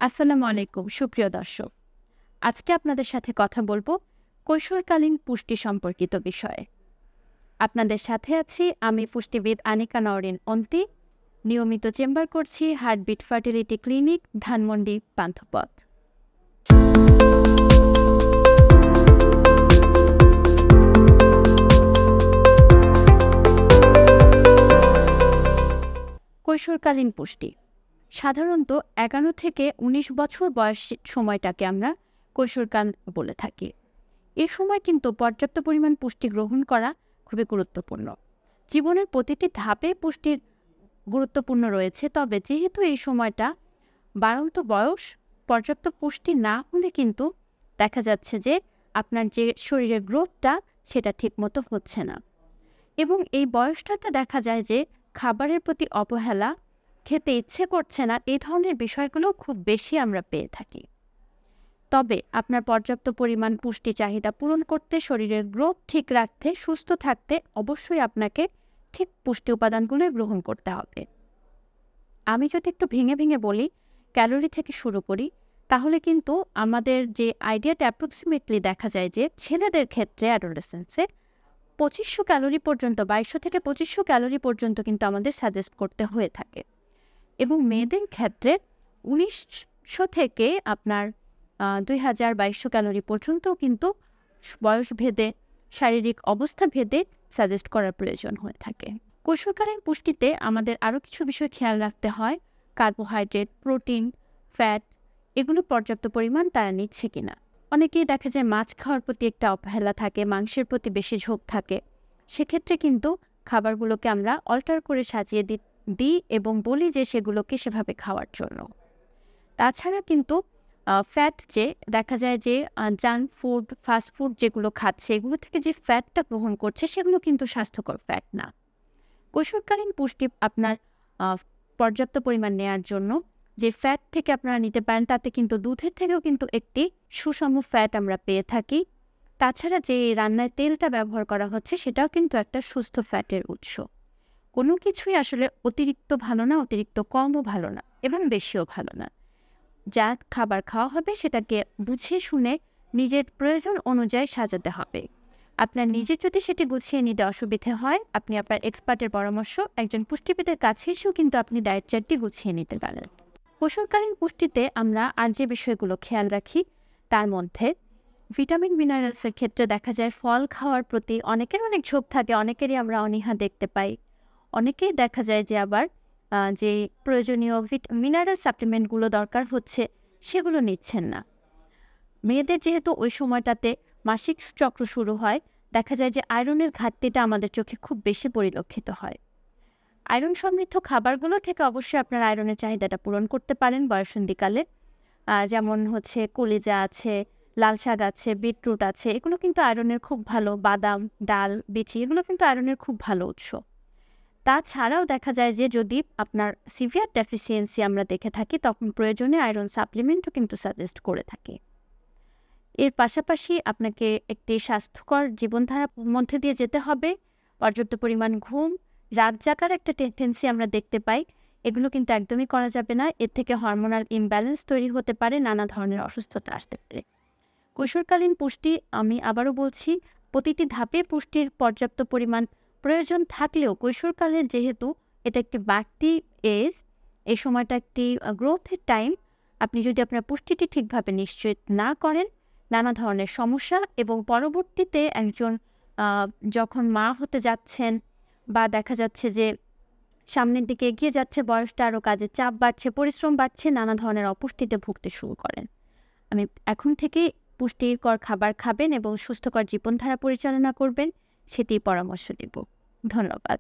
আসসালামু আলাইকুম সুপ্রিয় দর্শক। আজকে আপনাদের সাথে কথা বলবো কৈশোরকালীন পুষ্টি সম্পর্কিত বিষয়ে। আপনাদের সাথে আছি আমি পুষ্টিবিদ আনিকা নওরিন অন্তি। নিয়মিত চেম্বার করছি heartbeat fertility clinic, Dhanmondi, Panthapath. কৈশোরকালীন পুষ্টি সাধারণত 11 থেকে 19 বছর বয়স সময়টাকে আমরা কৈশোরকাল বলে থাকি। এ সময় কিন্তু পর্যাপ্ত পরিমাণ পুষ্টি গ্রহণ করা খুবই গুরুত্বপূর্ণ। জীবনের প্রতিটি ধাপে পুষ্টির গুরুত্বপূর্ণ রয়েছে, তবে যেহেতু এই সময়টা বাড়ন্ত বয়স, পর্যাপ্ত পুষ্টি না হলে কিন্তু দেখা যাচ্ছে যে আপনার যে শরীরের গ্রোথটা সেটা ঠিকমতো হচ্ছে না, এবং এই বয়সটাতে দেখা যায় যে খাবারের প্রতি অবহেলা, খেতে ইচ্ছে করছে না, এই ধরনের বিষয়গুলো খুব বেশি আমরা পেয়ে থাকি। তবে আপনার পর্যাপ্ত পরিমাণ পুষ্টি চাহিদা পূরণ করতে, শরীরের গ্রোথ ঠিক রাখতে, সুস্থ থাকতে অবশ্যই আপনাকে ঠিক পুষ্টি উপাদানগুলোই গ্রহণ করতে হবে। আমি যদি একটু ভেঙে ভেঙে বলি, ক্যালোরি থেকে শুরু করি, তাহলে কিন্তু আমাদের যে আইডিয়াটা অ্যাপ্রক্সিমেটলি দেখা যায় যে ছেলেদের ক্ষেত্রে অ্যাডোলেসেন্সে 2500 ক্যালোরি পর্যন্ত, 2200 থেকে 2500 ক্যালোরি পর্যন্ত কিন্তু আমাদের সাজেস্ট করতে হয়ে থাকে, এবং মেয়েদের ক্ষেত্রে 1900 থেকে আপনার 2200 ক্যালোরি পর্যন্তও কিন্তু বয়স ভেদে, শারীরিক অবস্থা ভেদে সাজেস্ট করার প্রয়োজন হয়ে থাকে। কৈশোরকালীন পুষ্টিতে আমাদের আরও কিছু বিষয় খেয়াল রাখতে হয়। কার্বোহাইড্রেট, প্রোটিন, ফ্যাট এগুলো পর্যাপ্ত পরিমাণ তারা নিচ্ছে কিনা। অনেকেই দেখা যায় মাছ খাওয়ার প্রতি একটা অবহেলা থাকে, মাংসের প্রতি বেশি ঝোঁক থাকে। সেক্ষেত্রে কিন্তু খাবারগুলোকে আমরা অল্টার করে সাজিয়ে দিই এবং বলি যে সেগুলোকে সেভাবে খাওয়ার জন্য। তাছাড়া কিন্তু ফ্যাট যে দেখা যায় যে জাঙ্ক ফুড, ফাস্ট ফুড যেগুলো খাচ্ছে, এগুলো থেকে যে ফ্যাটটা গ্রহণ করছে সেগুলো কিন্তু স্বাস্থ্যকর ফ্যাট না। কৈশোরকালীন পুষ্টি আপনার পর্যাপ্ত পরিমাণ নেয়ার জন্য যে ফ্যাট থেকে আপনারা নিতে পারেন, তাতে কিন্তু দুধের থেকেও কিন্তু একটি সুষম ফ্যাট আমরা পেয়ে থাকি। তাছাড়া যে রান্নায় তেলটা ব্যবহার করা হচ্ছে সেটাও কিন্তু একটা সুস্থ ফ্যাটের উৎস। কোনো কিছুই আসলে অতিরিক্ত ভালো না, অতিরিক্ত কমও ভালো না, এবং বেশিও ভালো না। যা খাবার খাওয়া হবে সেটাকে বুঝে শুনে নিজের প্রয়োজন অনুযায়ী সাজাতে হবে। আপনার নিজের যদি সেটি গুছিয়ে নিতে অসুবিধে হয়, আপনি আপনার এক্সপার্টের পরামর্শ, একজন পুষ্টিবিদের কাছে এসেও কিন্তু আপনি ডায়েট চার্টটি গুছিয়ে নিতে পারেন। কৈশোরকালীন পুষ্টিতে আমরা আর যে বিষয়গুলো খেয়াল রাখি, তার মধ্যে ভিটামিন মিনারেলসের ক্ষেত্রে দেখা যায় ফল খাওয়ার প্রতি অনেকের অনেক ঝোঁক থাকে, অনেকেরই আমরা অনীহা দেখতে পাই। অনেকেই দেখা যায় যে আবার যে প্রয়োজনীয় মিনারেল সাপ্লিমেন্টগুলো দরকার হচ্ছে সেগুলো নিচ্ছেন না। মেয়েদের যেহেতু ওই সময়টাতে মাসিক চক্র শুরু হয়, দেখা যায় যে আয়রনের ঘাটতিটা আমাদের চোখে খুব বেশি পরিলক্ষিত হয়। আয়রন সমৃদ্ধ খাবারগুলো থেকে অবশ্যই আপনার আয়রনের চাহিদাটা পূরণ করতে পারেন বয়ঃসন্ধিকালে। যেমন হচ্ছে কলিজা আছে, লাল শাক আছে, বিটরুট আছে, এগুলো কিন্তু আয়রনের খুব ভালো। বাদাম, ডাল, বিচি এগুলো কিন্তু আয়রনের খুব ভালো উৎস। তাছাড়াও দেখা যায় যে যদি আপনার সিভিয়ার ডেফিসিয়েন্সি আমরা দেখে থাকি, তখন প্রয়োজনে আয়রন সাপ্লিমেন্টও কিন্তু সাজেস্ট করে থাকি। এর পাশাপাশি আপনাকে একটি স্বাস্থ্যকর জীবনধারার মধ্যে দিয়ে যেতে হবে। পর্যাপ্ত পরিমাণ ঘুম, রাত জাগার একটা টেন্ডেন্সি আমরা দেখতে পাই, এগুলো কিন্তু একদমই করা যাবে না। এর থেকে হরমোনাল ইমব্যালেন্স তৈরি হতে পারে, নানা ধরনের অসুস্থতা আসতে পারে। কৈশোরকালীন পুষ্টি, আমি আবারও বলছি, প্রতিটি ধাপে পুষ্টির পর্যাপ্ত পরিমাণ প্রয়োজন থাকলেও কৈশোরকালে যেহেতু এটা একটি বাড়তি এজ, এই সময়টা একটি গ্রোথের টাইম, আপনি যদি আপনার পুষ্টিটি ঠিকভাবে নিশ্চিত না করেন, নানা ধরনের সমস্যা, এবং পরবর্তীতে একজন যখন মা হতে যাচ্ছেন বা দেখা যাচ্ছে যে সামনের দিকে এগিয়ে যাচ্ছে, বয়সটা আরও, কাজের চাপ বাড়ছে, পরিশ্রম বাড়ছে, নানা ধরনের অপুষ্টিতে ভুগতে শুরু করেন। আমি এখন থেকেই পুষ্টিকর খাবার খাবেন এবং সুস্থকর জীবনধারা পরিচালনা করবেন, সেটি পরামর্শ দেব। ধন্যবাদ।